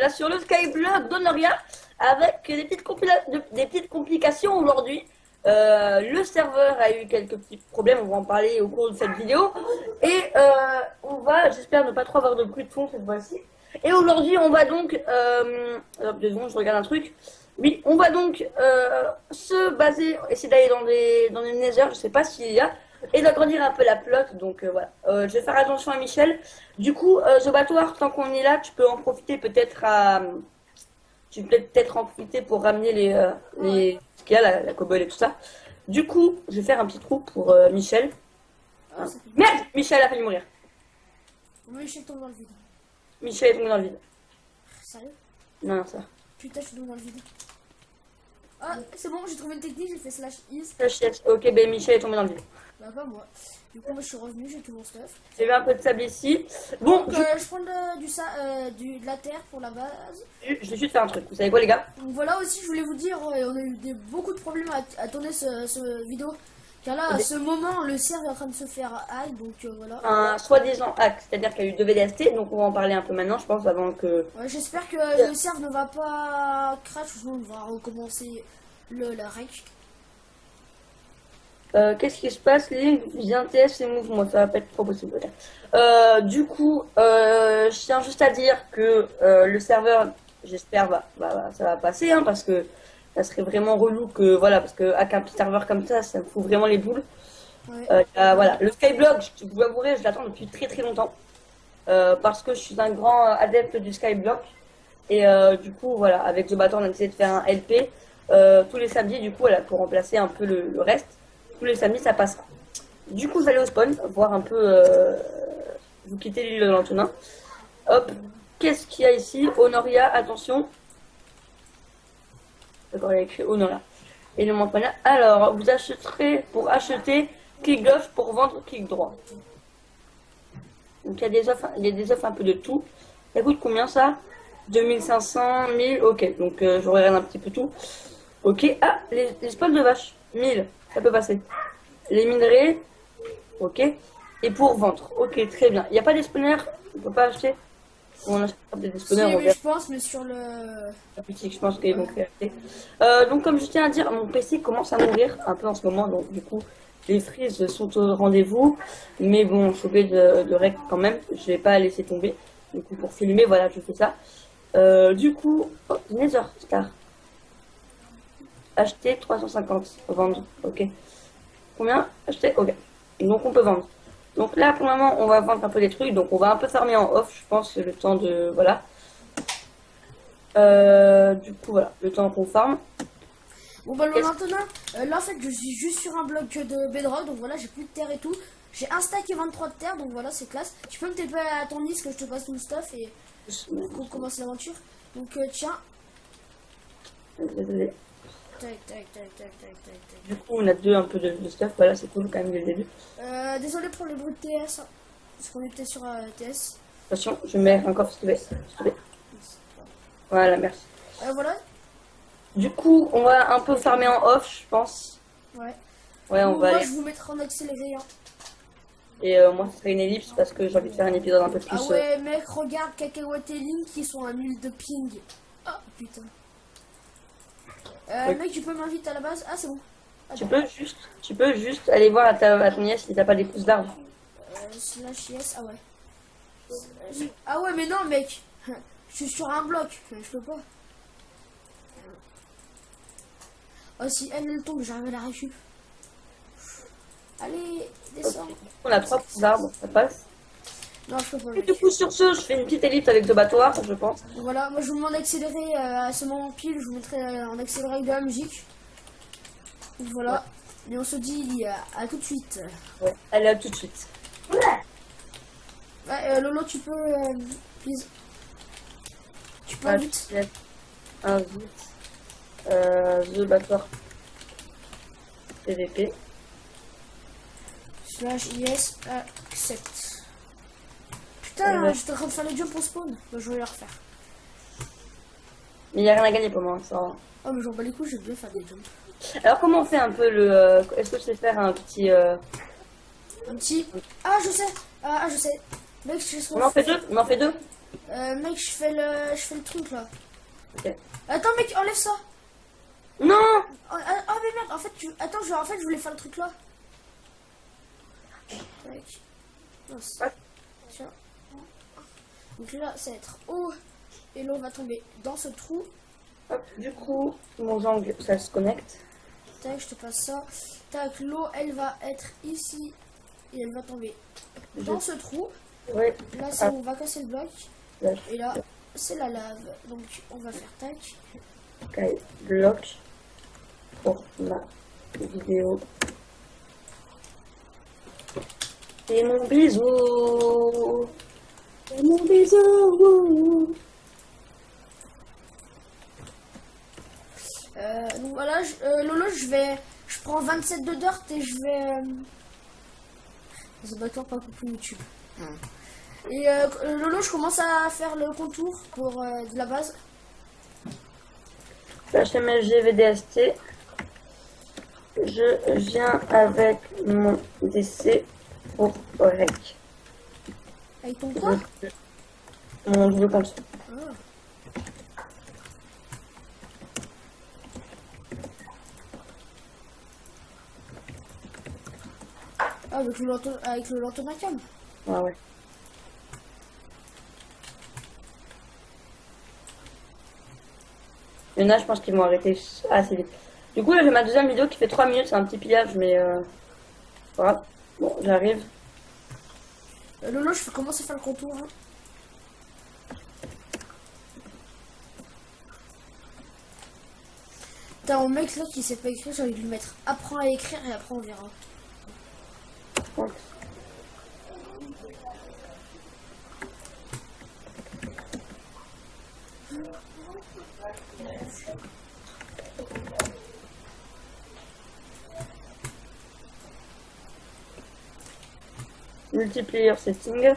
là sur le Skyblock d'Honoria avec des petites complications aujourd'hui. Le serveur a eu quelques petits problèmes, on va en parler au cours de cette vidéo. Et on va, j'espère ne pas trop avoir de bruit de fond cette fois-ci. Et aujourd'hui, on va donc... alors, 2 secondes, je regarde un truc. Oui, on va donc se baser, essayer d'aller dans les nether, je sais pas s'il y a, et d'agrandir un peu la flotte. Donc voilà, je vais faire attention à Michel. Du coup, The Battoir, tant qu'on est là, tu peux en profiter peut-être à... Tu peux peut-être en profiter pour ramener ce qu'il y a, la cobble et tout ça. Du coup, je vais faire un petit trou pour Michel. Ah, Merde, Michel a failli mourir. Oui, je suis tombé dans le vide. Michel est tombé dans le vide. Sérieux? Non, non, ça. Putain, je suis tombé dans le vide. Ah, c'est bon, j'ai trouvé une technique, j'ai fait slash is. Ok, ben Michel est tombé dans le vide. Bah, pas moi. Du coup, moi je suis revenu, j'ai tout mon stuff. J'ai vu un peu de sable ici. Bon, Donc, je prends de la terre pour la base. je vais juste faire un truc. Vous savez quoi, les gars? Donc, voilà aussi, je voulais vous dire, on a eu beaucoup de problèmes à tourner ce vidéo. Car là, à ce moment, le serve est en train de se faire hack, donc voilà. Un soi-disant hack, c'est-à-dire qu'il y a eu 2 VDST, donc on va en parler un peu maintenant, je pense, avant que... Ouais, j'espère que le serve ne va pas crash, sinon on va recommencer la rec. Qu'est-ce qui se passe? Les viens TS et mouvements, ça va pas être trop possible. Du coup, je tiens juste à dire que le serveur, j'espère, ça va passer, hein, parce que ça serait vraiment relou que, voilà, parce que hack un petit serveur comme ça me fout vraiment les boules. Ouais. Voilà, le Skyblock, je vous avouerai, je l'attends depuis très très longtemps, parce que je suis un grand adepte du Skyblock, et du coup, voilà, avec The Battle, on a essayé de faire un LP, tous les samedis, du coup, voilà, pour remplacer un peu le reste. Tous les samedis, ça passera. Du coup, vous allez au spawn, voir un peu, vous quittez l'île de l'Antonin. Hop, qu'est-ce qu'il y a ici? Honoria, attention. D'accord, il y a écrit Honoria. Et le montre pas. Alors, vous achèterez, pour acheter, clic gauche, pour vendre, clic droit. Donc, il y a des offres un peu de tout. Ça coûte combien ça? 2500, 1000, ok. Donc, je regarde un petit peu tout. Ok, ah, les spawns de vaches, 1000. Ça peut passer. Les minerais, ok. Et pour vendre, ok, très bien. Il n'y a pas des spawners, on peut pas acheter. On achète des spawners, Si, on mais verra. je pense, mais sur le... La boutique, je pense qu'ils vont créer. Donc, comme je tiens à dire, mon PC commence à mourir un peu en ce moment. Donc, du coup, les frises sont au rendez-vous. Mais bon, je suis obligé de rec quand même. Je vais pas laisser tomber. Du coup, pour filmer, voilà, je fais ça. Du coup, oh, Nether Star. Acheter 350, vendre, ok. Combien? Acheter, ok. Donc on peut vendre. Donc là pour le moment on va vendre un peu des trucs, donc on va un peu farmer en off, je pense, le temps de... Voilà. Du coup voilà, le temps qu'on farme. Bon bah maintenant, là en fait je suis juste sur un bloc de bedrock, donc voilà, j'ai plus de terre et tout. J'ai un stack et 23 de terre, donc voilà, c'est classe. Tu peux me taper à ton liste que je te passe tout le stuff et on commence l'aventure. Donc tiens. Désolé. Tac, tac, tac, tac, tac, tac, tac. Du coup on a un peu de stuff, voilà, c'est cool quand même dès le début. Désolé pour le bruit de TS, hein, parce qu'on était sur TS. Attention, je mets encore s'il te plaît. Voilà, merci. Voilà. Du coup on va un peu farmer en off, je pense. Ouais. Ouais, on va moi aller. je vous mettrai en accéléré. Hein. Et moi ce serait une ellipse parce que j'ai envie de faire un épisode un peu plus... Ah ouais mec, regarde Cacahuète et Link qui sont à 1000 de ping. Ah putain. Oui. Mec, tu peux m'inviter à la base? Ah, c'est bon. Ah, Tu peux juste aller voir à ton nièce si t'as pas des pousses d'arbre. Slash yes, ah ouais. Ah ouais, mais non, mec. Je suis sur un bloc. Je peux pas. Oh, si elle tombe, j'arrive à la récup. Allez, descends. Okay. On a 3 pousses d'arbre, ça passe. Non, je peux pas. Et du coup, sur ce, je fais une petite ellipse avec le battoir, je pense. Voilà, moi je vous demande d'accélérer à ce moment pile. Je vous mettrai en accéléré avec de la musique. Donc, voilà. Ouais. Et on se dit à tout de suite. Ouais, allez, à tout de suite. Ouais, Lolo, tu peux. Please. Tu peux vite. Invite. The battoir. PVP. Slash yes accept. Putain, j'étais en train de faire les jumps au spawn. Bah, je vais les refaire. Mais il n'y a rien à gagner pour moi, ça. Oh, mais j'en bats les couilles, je vais faire des jumps. Alors, comment on fait un peu le. Est-ce que je sais faire un petit. Un petit. Ah, je sais. Ah, je sais. Mec, je sais ce qu'on On en fait deux. On en fait deux. Mec, je fais le truc là. Ok. Attends, mec, enlève ça. Non! Oh, mais merde, en fait, attends, je voulais faire le truc là. Tac. Mince. Ouais. Tiens. Donc là, ça va être haut. Et l'eau va tomber dans ce trou. Hop, du coup, mon angle, ça se connecte. Tac, je te passe ça. Tac, l'eau, elle va être ici. Et elle va tomber dans ce trou. Ouais. Là, c'est où on va casser le bloc. Là, Et là, c'est la lave. Donc, on va faire tac. je bloc pour ma vidéo. Et mon bisou. Et mon bisou. Donc voilà, Lolo, je prends 27 de dirt et je vais... Ça doit être pas couper YouTube. Et Lolo, je commence à faire le contour pour de la base. HMLG VDST. Je viens avec mon DC pour rec. Avec ton quoi? Mon double compte. Ah. Ah, avec le lentomacam. Ah ouais. Il y en a, je pense qu'ils vont arrêter assez vite. Du coup, là, j'ai ma deuxième vidéo qui fait 3 minutes. C'est un petit pillage, mais voilà. Bon, j'arrive. Lolo, je commence à faire le contour. Hein. T'as un mec là qui sait pas écrire, j'ai envie de lui mettre apprends à écrire et après on verra. Ouais. Multiplayer setting.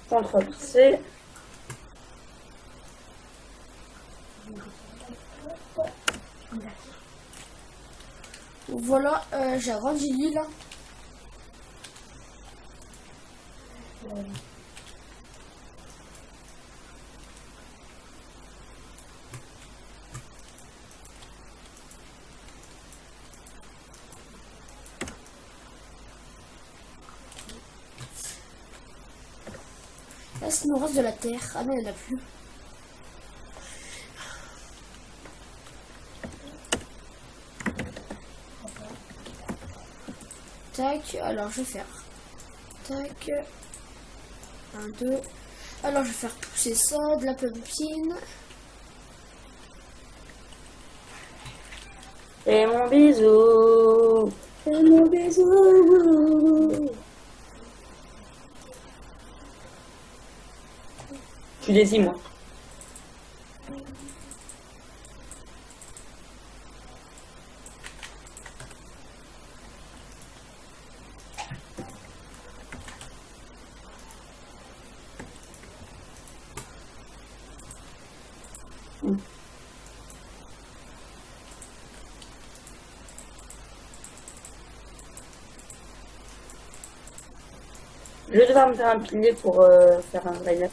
CTRL C. Voilà, j'ai agrandi l'île là. Là, il nous reste de la terre. Ah non, il n'y en a plus. Tac, alors je vais faire. Tac. 1, 2. Alors je vais faire pousser ça, de la pumpkin. Et mon bisou. Et mon bisou. Je suis lazy, moi. Je vais devoir me faire un pilier pour faire un line-up.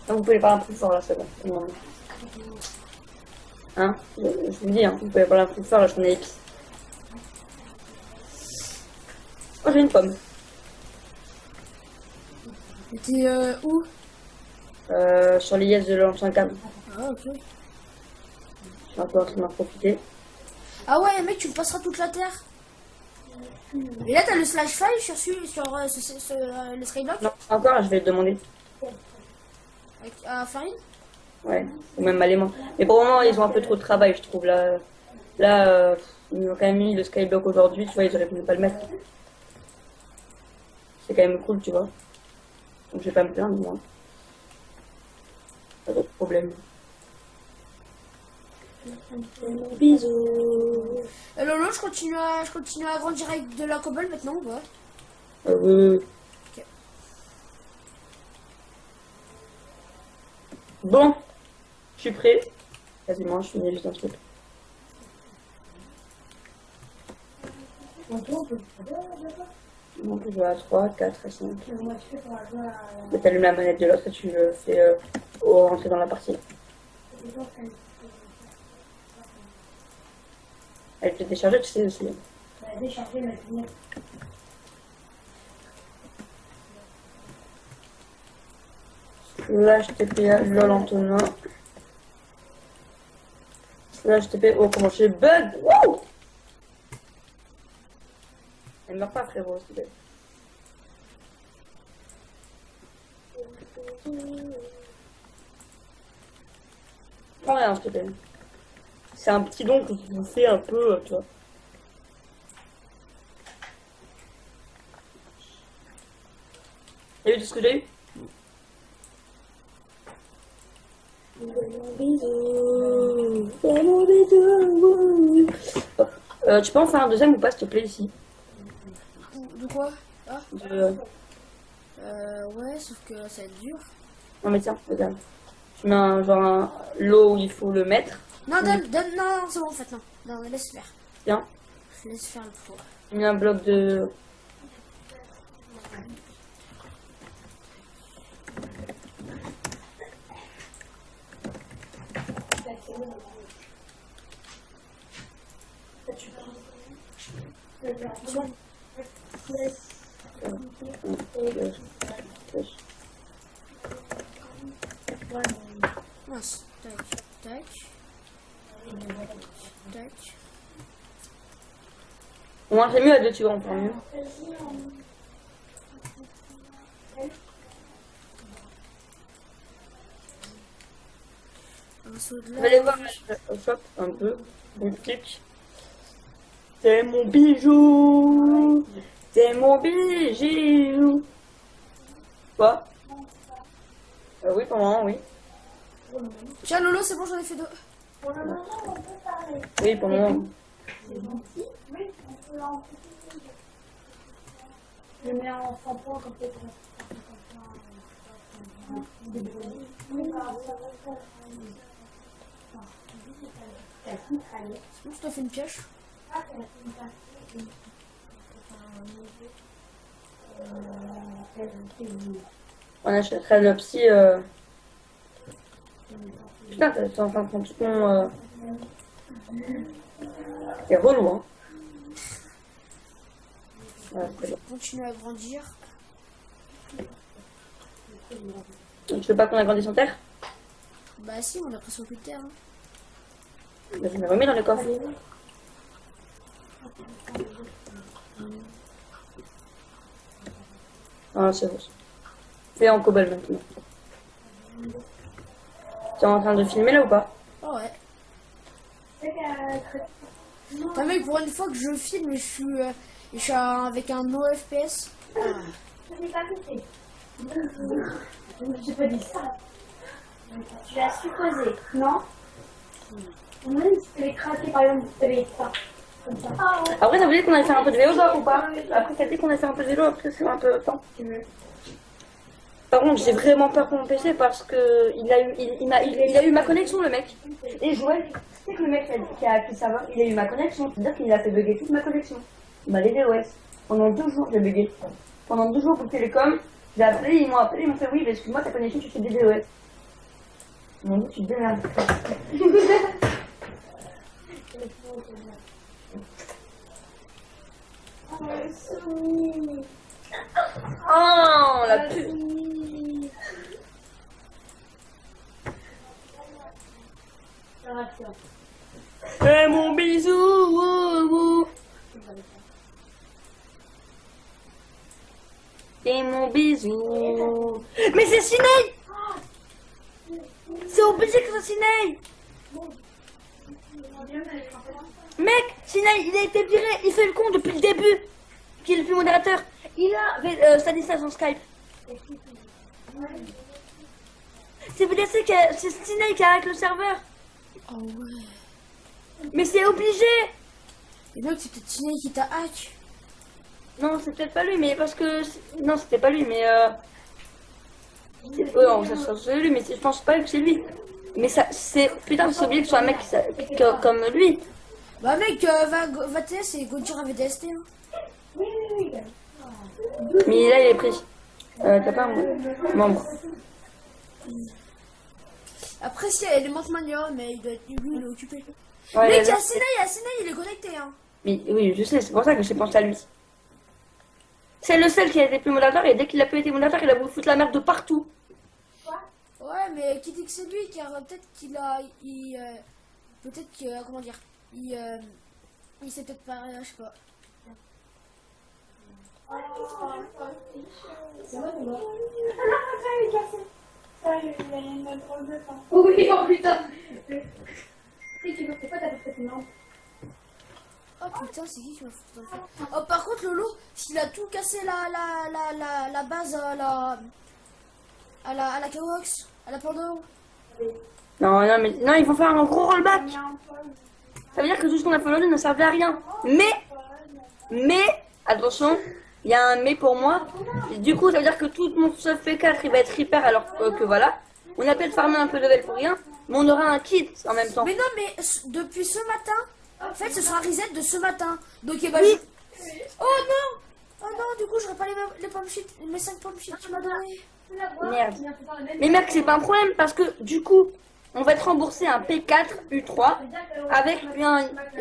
Ah, vous pouvez parler un peu plus fort là, c'est bon. Hein, je vous le dis, hein, vous pouvez parler un peu plus fort là, je connais épices. Oh, j'ai une pomme. T'es où? Sur les yes de l'ancien câble. Ah, ok. Je suis un peu en train d'en profiter. Ah ouais, mec, tu me passeras toute la terre. Et là, t'as le slash file sur le skyblock Non, encore, je vais le demander. à Farine. Ouais, ou même Malément. Mais pour le moment, ils ont un peu trop de travail, je trouve. Là ils ont quand même mis le skyblock aujourd'hui, tu vois, ils auraient pu ne pas le mettre. C'est quand même cool, tu vois. Donc je vais pas me plaindre, moi. Pas d'autre problème. Bisous. Lolo, je continue à grandir avec de la cobble maintenant ou pas? Oui. Ok. Bon, je suis prêt. Quasiment, je finis juste un truc. Donc je joue à 3, 4 et 5. Tu allumes la manette de l'autre et tu le fais rentrer dans la partie. Elle peut décharger, tu sais aussi. Là, je TP LOL Antonin. Là, je TP. Oh, comment j'ai bug! Wow! Elle meurt pas, frérot, s'il te plaît. Prends rien, s'il te plaît. C'est un petit don que je vous fais un peu, tu vois. T'as vu tout ce que j'ai eu? Bisous. Tu peux en faire un deuxième ou pas, s'il te plaît, ici? De quoi? Ah, De... ouais, sauf que ça va être dur. Non, mais tiens, regarde. Tu mets un, genre un lot où il faut le mettre. Non, donne, non, c'est bon en fait, non. Non, laisse faire. Tiens. Je laisse faire le four. Tu mets un bloc de... Mince, tac, tac. Tac. Au moins, c'est mieux à deux, tu vois, encore mieux. Un saut de Vous allez voir, lave. je chope un peu. Boutique. C'est mon bijou. C'est mon bijou. Quoi? Oui, pour le moment, oui. Tiens, Lolo, c'est bon, j'en ai fait deux. Oui, pour le moment. Je mets en shampoing comme ça. Sinon, je te fais une pioche. On achèterait le psy. Putain, t'es en train de prendre tout mon. C'est relou, hein. Ouais, c'est bon. Continue à grandir. Tu veux pas qu'on agrandisse en terre? Bah si, on a presque plus de terre. Hein. Bah, je me remets dans le coffre. Ah, c'est bon. Fais en cobble maintenant. Tu es en train de filmer là ou pas? Oh ouais. Putain mec, pour une fois que je filme, je suis avec un no FPS. Ah. J'ai pas dit ça. Tu l'as supposé, non? On m'a dit que tu t'avais craqué par exemple, tu t'avais ça. Comme ça. Ah ouais. Après, t'as voulu qu'on allait faire un peu de vélo, toi, ou pas? Après, t'as dit qu'on allait faire un peu de vélo, après, c'est un peu temps, si tu veux. Par contre, j'ai vraiment peur pour mon PC parce que il a eu ma connexion, le mec. Et je vois, tu sais que le mec qui a appris ça va, il a eu ma connexion. C'est-à-dire qu'il a fait bugger toute ma connexion. Il m'a les DOS. Pendant 2 jours, j'ai bugué. Pendant 2 jours pour Télécom, j'ai appelé, ils m'ont appelé, ils m'ont fait oui, mais excuse-moi, ta connexion, tu fais des DOS. Ils m'ont dit, tu te démerdes. Oh, la pute. Fais mon bisou. Fais mon bisou. Mais c'est Sinead. C'est obligé que ce soit Sinead. Mec, Sinead, il a été viré. Il fait le con depuis le début. Qui est le plus modérateur. Il a sa distance en Skype. C'est VDC c'est Sinead qui arrête le serveur. Oh ouais. Mais c'est obligé. Et donc, c'est peut-être Tiné qui t'a hack. Non, c'est peut-être pas lui, mais parce que... Non, c'était pas lui, mais... non, ça c'est lui, mais je pense pas que c'est lui. Mais ça, c'est... Putain, c'est oublié que ce soit un mec comme lui. Bah mec, va TS et Gojira VDST. Hein. Oui, oui, oui. Mais là, il est pris. T'as pas un membre. Après, si elle est Montmania, mais il doit être... lui, il est occupé. Ouais, Mec, là, Yacine, il est connecté. Hein. mais, oui, je sais, c'est pour ça que j'ai pensé à lui. C'est le seul qui a été plus modérateur, et dès qu'il a plus été modérateur, il a voulu foutre la merde de partout. Ouais, mais qui dit que c'est lui, car peut-être qu'il a... peut-être que... comment dire... il s'est peut-être pas... je sais pas. C'est vrai, c'est vrai. Ah non, ça, il est cassé. Ça, il a une drôle de temps. Oui, oh putain. Si tu veux, c'est quoi ta précédente? Oh putain, c'est qui m'a foutu dans le feu? Oh, par contre, Lolo, s'il a tout cassé la base à la Kawox, à la Pando. Non, non, mais non, il faut faire un gros rollback. Ça veut dire que tout ce qu'on a fait aujourd'hui ne servait à rien. Mais, attention, il y a un mais pour moi. Du coup, ça veut dire que tout mon stuff P4 il va être repair alors que voilà. On a peut-être farmé un peu de level pour rien, mais on aura un kit en même temps. Mais non, mais depuis ce matin, en fait, ce sera un reset de ce matin. Donc, eh ben, Oui. oh non! Oh non, du coup, j'aurais pas les pommes shit, mes 5 pommes shit que tu m'as donné. Merde. Mais mec, c'est pas un problème parce que du coup, on va te rembourser un P4 U3 avec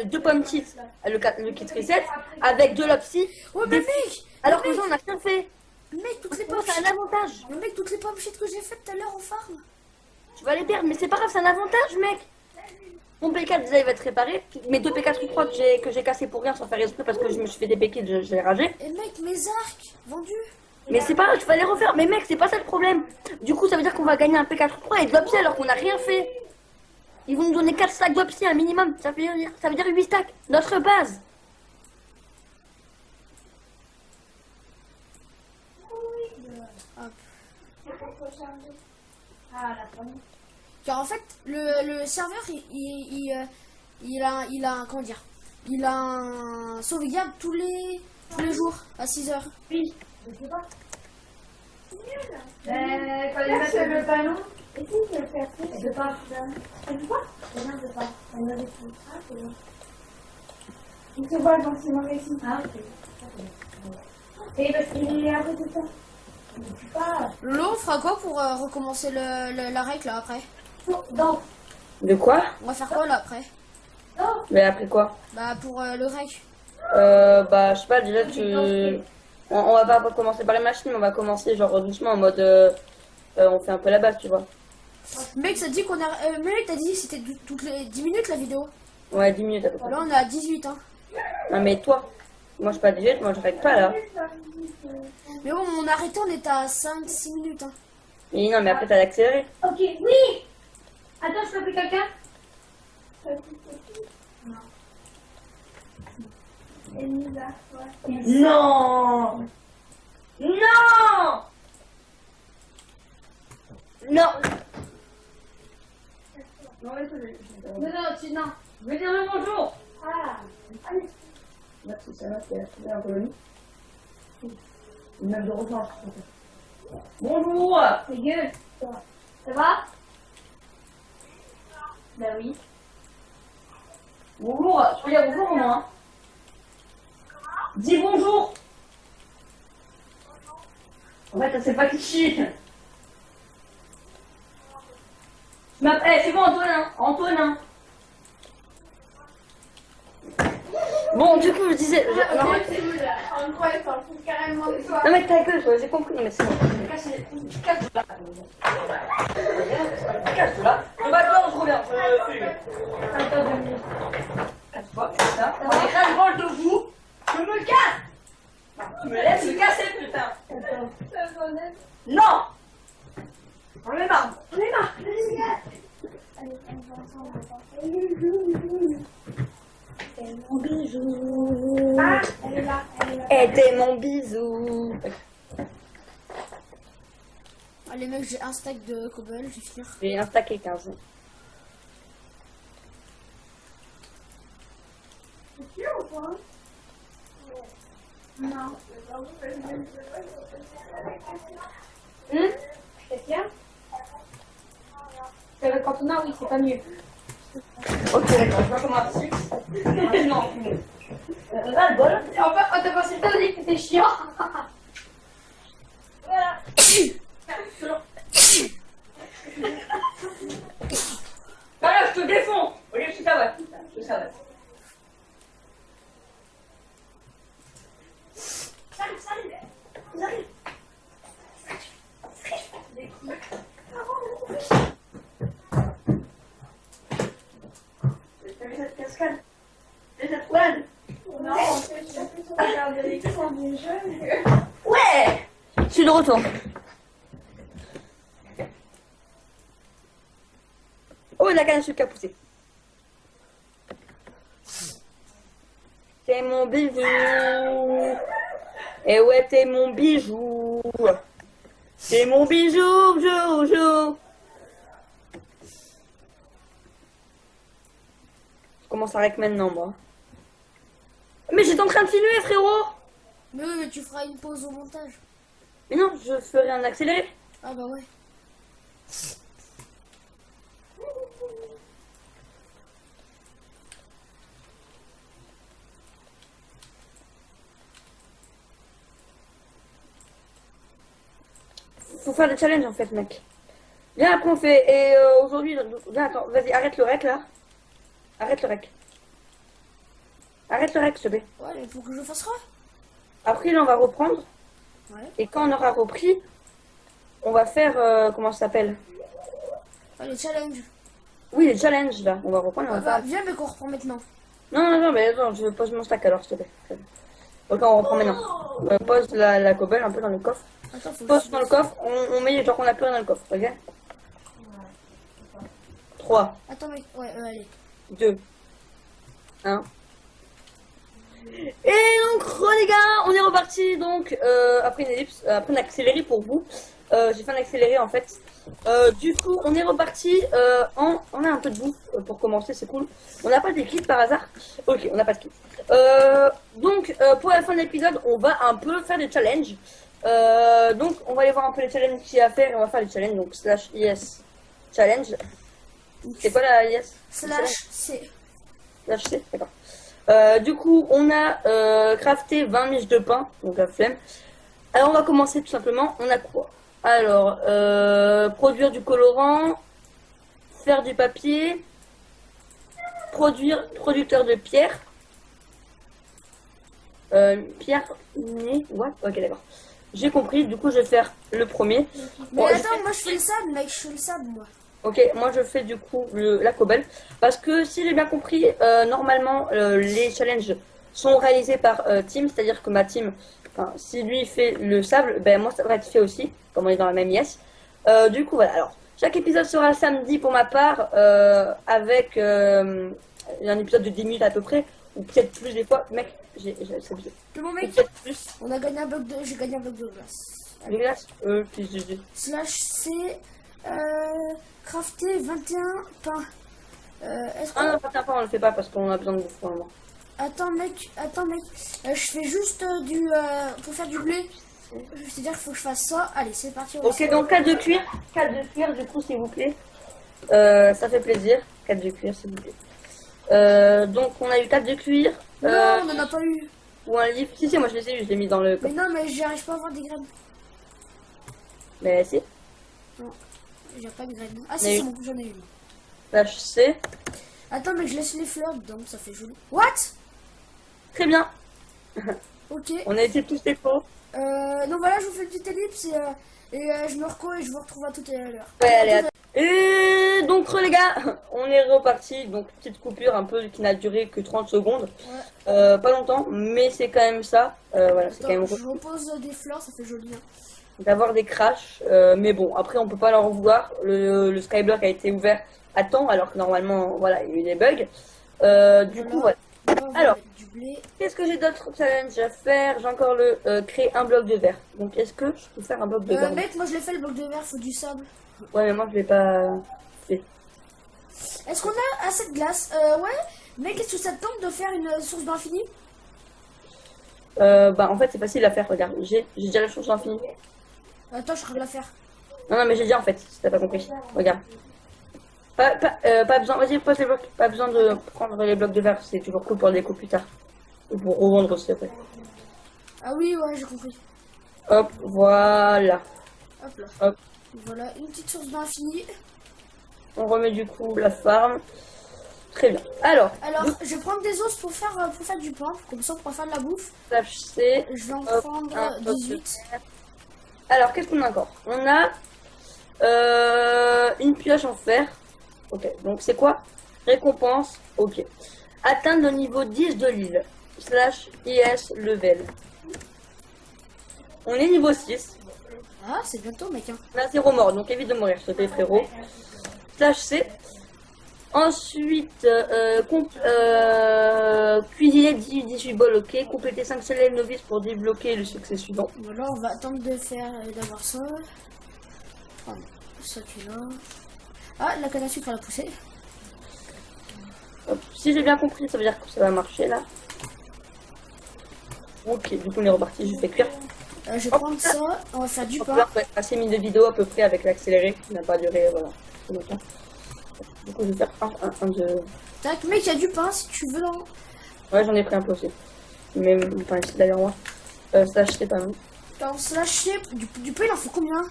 2 pommes cheats, le kit reset, avec de l'opsy. Ouais, mais mec! Alors que ça, on a rien fait. Mec, toutes les Bon, pommes c'est shit. un avantage. Mais mec, toutes les pommes shit que j'ai faites tout à l'heure en farm. Tu vas les perdre, mais c'est pas grave, c'est un avantage, mec. Mon P4 déjà il va être réparé. Mes 2 P4 U3 que j'ai cassé pour rien sans faire esprit parce que je me suis fait des P-kills, j'ai ragé. Et mec, mes arcs, vendus. Mais c'est pas grave, tu vas les refaire. Mais mec, c'est pas ça le problème. Du coup, ça veut dire qu'on va gagner un P4 U3 et de l'opsy alors qu'on n'a rien fait. Ils vont nous donner 4 stacks d'opsy un minimum. Ça veut dire 8 stacks. Notre base. Ah, la première. Car en fait, le serveur, il a, comment dire, il a un sauvegarde tous les jours à 6h. Oui, je sais pas. C'est nul. Quand il met le ballon, et si je le fais après, je sais pas. Tu veux pas? Non, je sais pas. Elle me réussit. Ah, c'est bon. Il te voit dans ses mauvais signes. Ah, ok. Et parce qu'il est après tout ça. Je sais pas. Lolo, on fera quoi pour recommencer la règle là après? Donc, De quoi? On va faire quoi là après? Mais après quoi? Bah pour le règle. Bah, je sais pas, déjà, on va pas commencer par les machines, mais on va commencer genre doucement en mode. On fait un peu la base, tu vois. Mec, ça dit qu'on a. Mec, t'as dit que c'était toutes les 10 minutes la vidéo. Ouais, 10 minutes à peu près. Là, on est à 18, hein. Non, mais toi, moi je suis pas 18, moi je règle pas là. Mais bon, on a arrêté, on était à 5-6 minutes, hein. Mais non, mais après t'as l'accéléré. ok, oui. Attends, je peux appeler quelqu'un? Non. Elisa, ouais. Non! Non! Non! Non, non. Je vais dire le bonjour! Ah, Merci, ça va, c'est un colonie. Une meuf de rechange. Bonjour! c'est gueule. Ça va? Bah oui. Bonjour, tu peux dire bonjour au moins? Dis bonjour! En fait, c'est pas qui. C'est bon, Antonin. Antonin. Bon, du coup, je disais. Non, En quoi elle s'en fout carrément de toi? non, mais ta gueule, toi, j'ai compris. Non, mais c'est bon. Casse de là. Casse de là. On va là, on se revient. Casse-toi, c'est ça. On est grave proche de vous. Je me casse. Tu me laisses me casser, putain. Non. On est marre. On est marre. Mon bisou. Ah, elle est là, elle est là. Était mon bisou. Allez, mec, j'ai un stack de cobble, je vais finir. J'ai un stack et 15. quoi? Non. Qu'est-ce qu'il y a? Quand on a, oui, c'est pas mieux. Ok, d'accord, je vois comment tu. Non. Ras le bol. En fait, quand t'as passé le temps, on dit que c'était chiant. Voilà. Voilà, je te défonce. Au lieu de je savate. Je savate. J'arrive. T'as vu cette cascade? T'as vu cette toile? Non, en fait, je regarde l'écran des jeunes. Ouais. Je suis de retour. Oh, la canne à sucre a poussé. C'est mon bijou. Et ouais, t'es mon bijou. C'est mon bijou, joujou. Je commence à rec maintenant, moi. Mais j'étais en train de filmer, frérot. Mais oui, mais tu feras une pause au montage. Mais non, je ferai un accéléré. Ah bah ouais. Faut faire des challenges en fait, mec. Viens, après on fait. Et aujourd'hui, viens, attends, vas-y, arrête le rec là. Arrête le rec. Arrête le rec, s'il te plaît. Ouais, il faut que je fasse quoi? Après, là, on va reprendre. Ouais. Et quand on aura repris, on va faire. Comment ça s'appelle? Allez, challenge. Oui, les challenges là. On va reprendre. Et on Ah va bah, faire... viens, mais qu'on reprend maintenant. Non, mais attends, je pose mon stack alors, s'il te plaît. Ok, on reprend maintenant. On pose la cobble un peu dans le coffre. Attends, faut que Pose je- dans le coffre, on met genre qu'on a plus rien dans le coffre, ok? 3, Attends, mec. Ouais, allez. 2, 1. Et donc, les gars, on est reparti donc après une ellipse, après un accéléré pour vous. J'ai fait un accéléré en fait. Du coup, on est reparti on a un peu de bouffe pour commencer, c'est cool. On n'a pas des kits par hasard? Ok, on n'a pas de kits. Donc, pour la fin de l'épisode, on va un peu faire des challenges. Donc, on va aller voir un peu les challenges qu'il y a à faire et on va faire les challenges. Donc, slash yes challenge. C'est quoi la yes? Slash C. Slash C, d'accord. Du coup, on a crafté 20 miches de pain, donc la flemme. Alors, on va commencer tout simplement. On a quoi? Alors, produire du colorant, faire du papier, producteur de pierre. Pierre, what? Ok, d'accord. J'ai compris, du coup, je vais faire le premier. Mais Bon, attends, moi je fais le sable, mec. Je fais le sable, moi. Ok, moi je fais du coup la cobble. Parce que si j'ai bien compris, normalement les challenges sont réalisés par team, c'est-à-dire que ma team, enfin, si lui fait le sable, ben moi ça va être fait aussi, comme on est dans la même yes. Du coup voilà, alors chaque épisode sera samedi pour ma part, avec un épisode de 10 minutes à peu près, ou peut-être plus des fois. Mec, c'est bizarre. C'est bon, mec. Peut-être plus. On a gagné un bloc de. J'ai gagné un bloc de glace. Les glaces plus. Slash C. Crafter 21 pain. Est-ce que... Ah non, pas on le fait pas parce qu'on a besoin de bouffe pour le moment. Attends, mec. Je fais juste du. Pour faire du blé. C'est-à-dire qu'il faut que je fasse ça. Allez, c'est parti. Ok, donc 4 de cuir. 4 de cuir, du coup, s'il vous plaît. Ça fait plaisir. 4 de cuir, s'il vous plaît. Donc, on a eu 4 de cuir. Non, on n'en a pas eu. Ou un livre. Si, moi je les ai eu, je l'ai mis dans le Mais coffre. non, mais j'y arrive pas à avoir des graines. Mais si. J'ai pas de graines. Ah, Mais si, oui. c'est bon, j'en ai une. Là, je sais. Attends, mais je laisse les fleurs dedans, ça fait joli. What? Très bien. Ok. On a été tous échos. Donc voilà, je vous fais une petite ellipse et je me recours et je vous retrouve à tout à l'heure. Ouais, allez, attends. Et donc, les gars, on est reparti. Donc, petite coupure un peu qui n'a duré que 30 secondes. Ouais. Pas longtemps, mais c'est quand même ça. Voilà, c'est quand Attends, même je repose des fleurs, ça fait joli. Hein. d'avoir des crashs. Mais bon, après, on peut pas leur en vouloir. Le skyblock a été ouvert à temps, alors que normalement, voilà, il y a eu des bugs. Du coup, voilà. Là, on va Alors. mettre du blé. Qu'est-ce que j'ai d'autres challenges à faire? J'ai encore le créer un bloc de verre. Donc, est-ce que je peux faire un bloc de verre? Mec, moi je l'ai fait le bloc de verre, faut du sable. Ouais, mais moi, je l'ai pas fait. Est-ce qu'on a assez de glace? Ouais. Mec, est-ce que ça te tente de faire une source d'infini? Bah, en fait, c'est facile à faire, regarde. J'ai déjà la chose infinie. Attends, je suis en train de la faire. Non, mais j'ai déjà en fait, si t'as pas compris. Regarde. Pas besoin, vas-y, pose les blocs. Pas besoin de prendre les blocs de verre, c'est toujours cool pour les déco plus tard. Ou pour revendre aussi après. Ah oui, ouais, j'ai compris. Hop, voilà. Hop là. Hop. Voilà, une petite source d'infini. On remet du coup la farm. Très bien. Alors, Je vais prendre des os pour faire du pain. Comme ça, on pourra faire de la bouffe. c'est. Je vais en Hop, prendre un bloc de 18. verre. Alors, qu'est-ce qu'on a encore? On a une pioche en fer. Ok, donc c'est quoi? Récompense. Ok. Atteindre le niveau 10 de l'île. /IS level. On est niveau 6. Ah, c'est bientôt, mec. Hein. On a 0 mort, donc évite de mourir, s'il te plaît, frérot. /C. Ensuite, cuisiner 18 bols, ok. Compléter 5 célèbres novices pour débloquer le succès suivant. Voilà, on va attendre d'avoir ça. Oh, ça qui est là. Ah, la canne à sucre, elle a poussé. Hop. Si j'ai bien compris, ça veut dire que ça va marcher là. Ok, du coup on est reparti, je fais cuire. Je vais prendre ça, on va faire du Donc pain. là, on va être assez mis de vidéo à peu près avec l'accéléré qui n'a pas duré, voilà, très longtemps. Du coup je vais faire un de... Tac, mec, il y a du pain si tu veux. Hein. Ouais, j'en ai pris un peu aussi. Mais, enfin ici derrière moi. Ça, je sais pas non. Alors, slash, du pain, il en faut combien?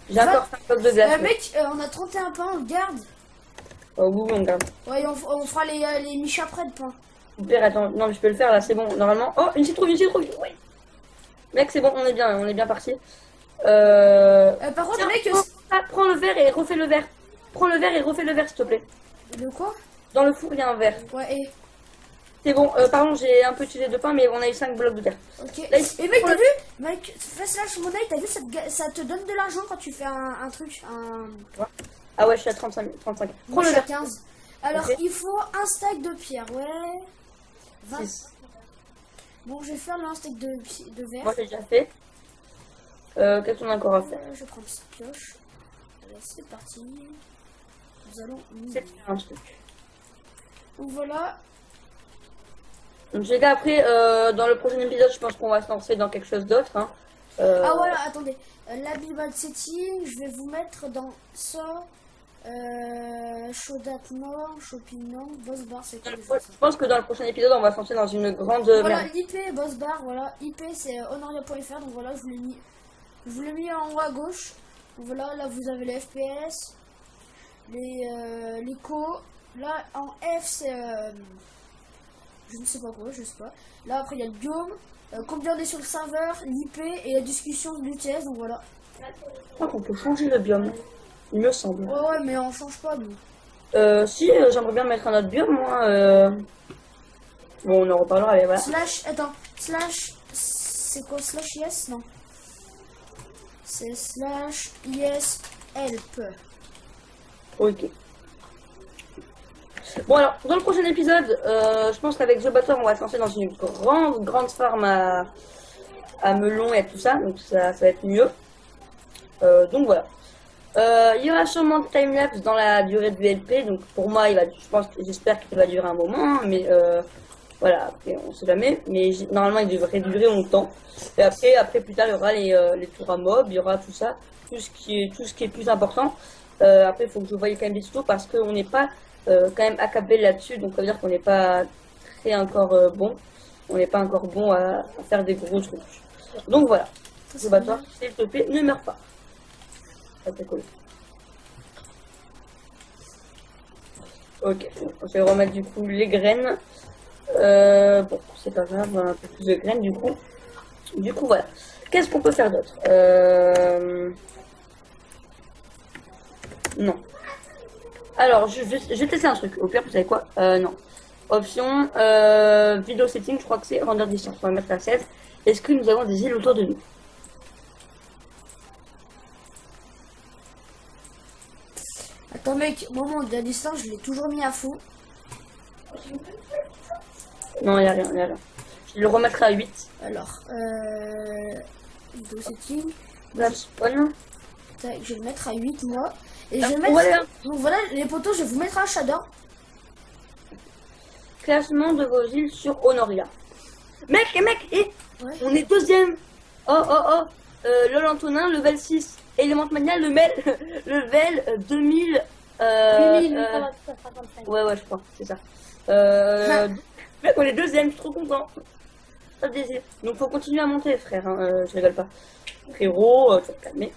J'ai encore 5 blocs de glace. Mec, on a 31 pains, on le garde. Oui, on garde. Ouais, on fera les miches après de pain. Super, attends, non mais je peux le faire là, c'est bon, normalement. Oh, une citrouille, oui. Mec, c'est bon, on est bien parti. Par contre, Tiens, mec, prends le verre et refais le verre. Prends le verre et refais le verre, s'il te plaît. de quoi? Dans le four, il y a un verre. Ouais, et... C'est bon, pardon, j'ai un peu utilisé de pain, mais on a eu 5 blocs de terre. Ok. Là, Et mec, t'as vu? Mec, fais slash monnaie, t'as vu, ça te donne de l'argent quand tu fais un truc, Ah ouais, je suis à 35. Prends Moi, le je suis à verre. 15. Alors, Ok. il faut un stack de pierre, ouais. 20. 6. Bon, je vais faire un stack de verre. Moi, j'ai déjà fait. Qu'est-ce qu'on a encore à faire? Je vais prendre cette pioche. Allez, c'est parti. Nous allons... C'est un truc. Donc voilà. Donc les gars, après, dans le prochain épisode, je pense qu'on va se lancer dans quelque chose d'autre. Hein. Ah voilà, attendez. L'habitat setting, je vais vous mettre dans ça. Chaudate mort, champignon, boss bar, c'est quoi déjà ça? Je pense que dans le prochain épisode, on va se lancer dans une grande... Voilà, merde. l'IP, boss bar, voilà. IP, c'est honoria.fr, donc voilà, je vous l'ai mis en haut à gauche. Donc voilà, là vous avez les FPS, les co. Là en F, c'est... je ne sais pas quoi, je sais pas. Là après, il y a le biome, combien on est sur le serveur, l'IP et la discussion de l'UTS, donc voilà. Je crois qu'on peut changer le biome, il me semble. Ouais, mais on change pas, nous. Si, j'aimerais bien mettre un autre biome, moi. Bon, on en reparlera, mais voilà. Slash, attends, slash, c'est quoi slash yes? Non. C'est slash yes help. Ok. Bon alors, dans le prochain épisode, je pense qu'avec The Batteur, on va se lancer dans une grande farm à melon et tout ça, donc ça va être mieux. Donc voilà. Il y aura sûrement de timelapse dans la durée du LP, donc pour moi, j'espère qu'il va durer un moment, hein, mais voilà, après on sait jamais, mais normalement il devrait durer longtemps. Et après plus tard, il y aura les tours à mob, il y aura tout ça, tout ce qui est plus important. Après, il faut que je voie quand même des tutos parce qu'on n'est pas quand même accablé là-dessus, donc ça veut dire qu'on n'est pas très encore bon. On n'est pas encore bon à faire des gros trucs. Donc voilà. Je vais toi, s'il te plaît, ne meurs pas. Ça c'est cool. Ok, je vais remettre du coup les graines. Bon, c'est pas grave, un peu plus de graines du coup. Du coup, voilà. Qu'est-ce qu'on peut faire d'autre? Non. Alors, je vais tester un truc. Au pire, vous savez quoi? Non. Option, vidéo setting, je crois que c'est render distance. On va mettre à 16. Est-ce que nous avons des îles autour de nous? Attends mec, moment de la distance, je l'ai toujours mis à fond. Non, il n'y a rien, Je le remettrai à 8. Alors, vidéo setting. Là, spawn. Tac, je vais le mettre à 8 moi. Et Ah, je vais mettre... voilà. Donc voilà les poteaux, je vais vous mettre un shadow. Classement de vos îles sur Honoria. Mec, Ouais. On est deuxième. Oh. LOL Antonin, level 6. Element Mania, level 2000. 8855. Ouais, je crois, c'est ça. Mec, on est deuxième, je suis trop content. Ça plaisir. Donc faut continuer à monter, frère. Hein. Je rigole pas. Frérot, tu vas te calmer.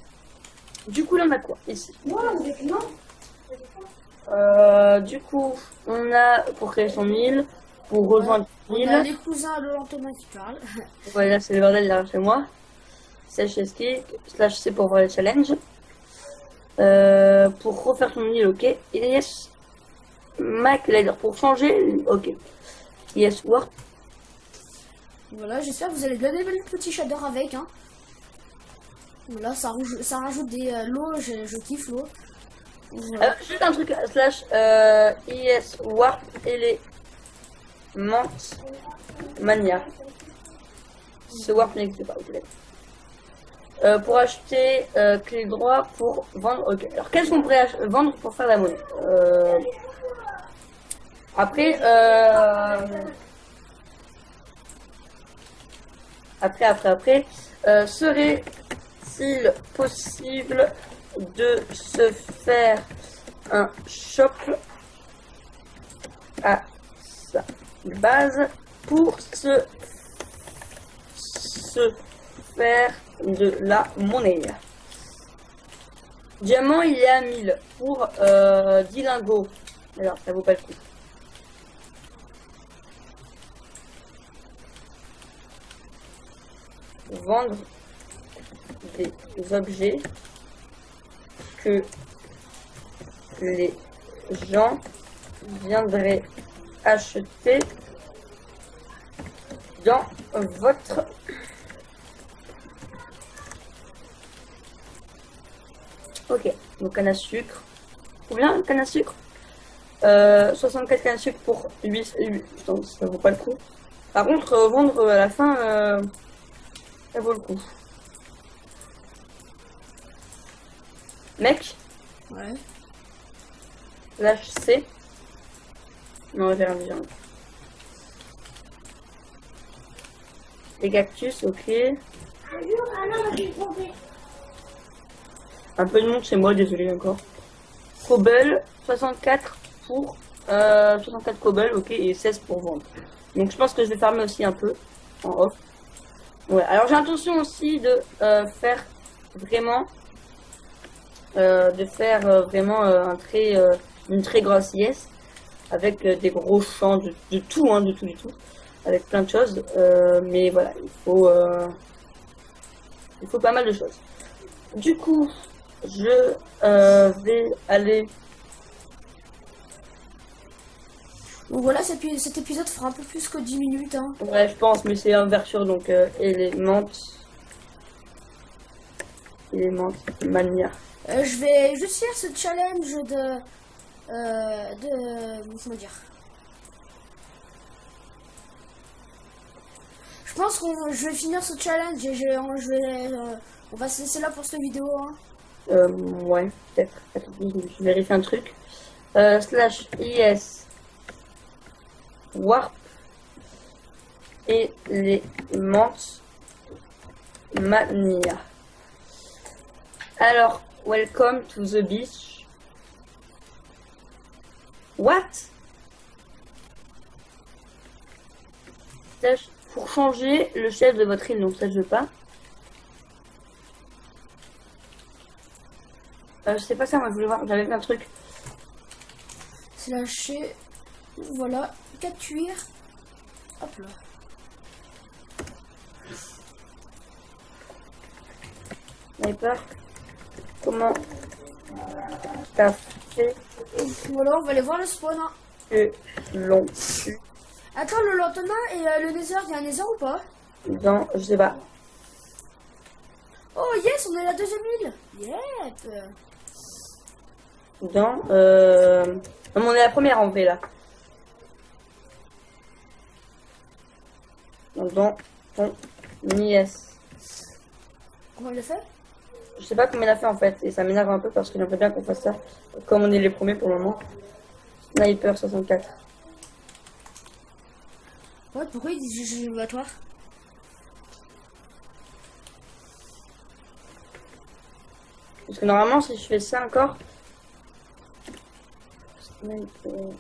Du coup, là, on a quoi ici? Du coup, on a pour créer son île, pour rejoindre On a l'île. les cousins de l'Antonin qui parlent. Ouais, là, c'est le bordel derrière chez moi. /escape /c pour voir les challenges. Pour refaire son île, ok. Yes. Mac Glider pour changer, ok. Yes, Warp. Voilà, j'espère que vous allez bien aimer le petit shader avec. Hein. Voilà, ça rajoute des lots, je kiffe l'eau. Voilà. Juste un truc, yes, Warp Element Mania. Ce Warp n'existe pas, ok. Pour acheter clé droit pour vendre, ok. Alors qu'est-ce qu'on pourrait vendre pour faire la monnaie? Après, serait-il possible de se faire un shop à sa base pour se faire de la monnaie? Diamant, il est à 1000 pour 10 lingots. Alors, ça vaut pas le coup. Vendre des objets que les gens viendraient acheter dans votre ok, donc canne à sucre. Combien canne à sucre? 64 cannes à sucre pour 8. Putain, ça vaut pas le coup. Par contre, vendre à la fin, ça vaut le coup. Mec, Ouais. lâche C. Non, j'ai rien dit. Les cactus, ok. Un peu de monde chez moi, désolé encore. Cobble, 64 pour 64 cobble, ok, et 16 pour vendre. Donc je pense que je vais farmer aussi un peu en off. Ouais, alors j'ai l'intention aussi de faire vraiment une très grosse yes avec des gros champs de tout, hein, de tout, avec plein de choses. Mais voilà, il faut pas mal de choses. Du coup, je vais aller. Donc voilà, cet épisode fera un peu plus que 10 minutes. Hein. Ouais, je pense, mais c'est inversion, donc Element Mania. Je vais juste faire ce challenge comment dire. Je pense je vais finir ce challenge et on va se laisser là pour cette vidéo. Hein. Ouais, peut-être. Attends, je vérifie un truc. /is Warp Element Mania. Alors, welcome to the beach. What? Pour changer le chef de votre île, donc ça je veux pas. Je sais pas ça, moi je voulais voir, j'avais fait un truc. C'est lâché. Voilà, 4 cuirs. Hop là. Sniper, comment t'as fait Voilà, on va aller voir le spawn. Hein. que l'on tue Attends, le Lantena et le Nether, il y a un Nether ou pas? dans, je sais pas. Oh yes, on est à la deuxième île. Yep. Dans, non, on est la première en vrai là. Dans ton IS. Comment il a fait? Je sais pas comment il a fait en fait, et ça m'énerve un peu parce qu'il aimerait bien qu'on fasse ça. Comme on est les premiers pour le moment. Sniper 64. Ouais, pourquoi il dit GG obligatoire? Parce que normalement, si je fais ça encore...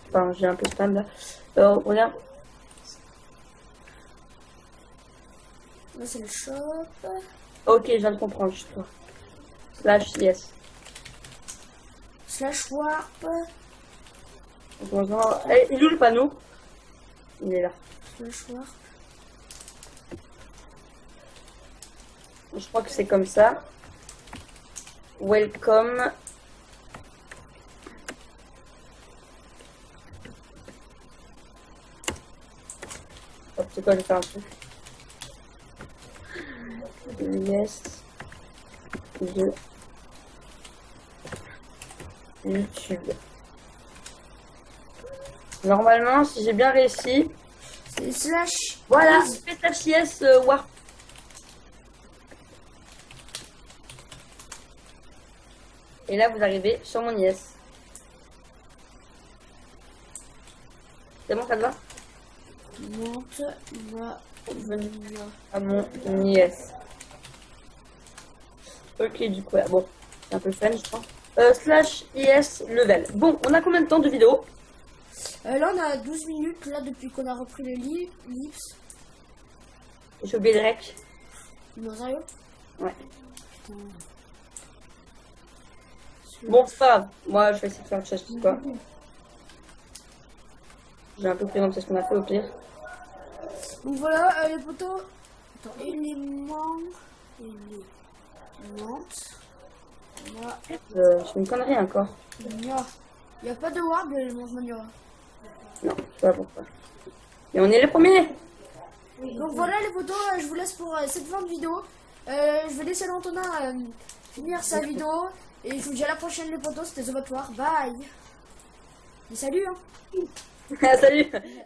Enfin, j'ai un peu spam là. Regarde. Là, c'est le shop. Ok, je viens de comprendre, je crois. Slash yes. Slash warp. Eh, il est où le panneau? Il est là. Slash warp. Je crois que c'est comme ça. Welcome. Hop, c'est quoi, je vais faire un truc. Yes. De YouTube. Normalement, si j'ai bien réussi. C'est slash. Voilà, fais slash yes warp. Et là, vous arrivez sur mon yes. C'est bon, ça te va? Monte ma À mon yes. Ok, du coup, ouais, bon, c'est un peu fun, je pense. Slash yes level. Bon, on a combien de temps de vidéo? Là, on a 12 minutes, là, depuis qu'on a repris le lips. J'ai oublié le rec. Non, sérieux? Ouais. Putain. Bon, c'est pas grave. Moi, je vais essayer de faire autre chose, quoi. J'ai un peu présenté ce qu'on a fait au pire. Donc voilà, les poteaux. Attends, éléments. Là. Je fais une connerie encore. Il n'y a pas de warp de l'élément mania. Non, je sais pas pourquoi. Et on est les premiers. Donc voilà les potos, je vous laisse pour cette fin de vidéo. Je vais laisser Antonin finir sa vidéo. Et je vous dis à la prochaine les potos, c'était The Battoir. Bye. Et salut hein. Salut.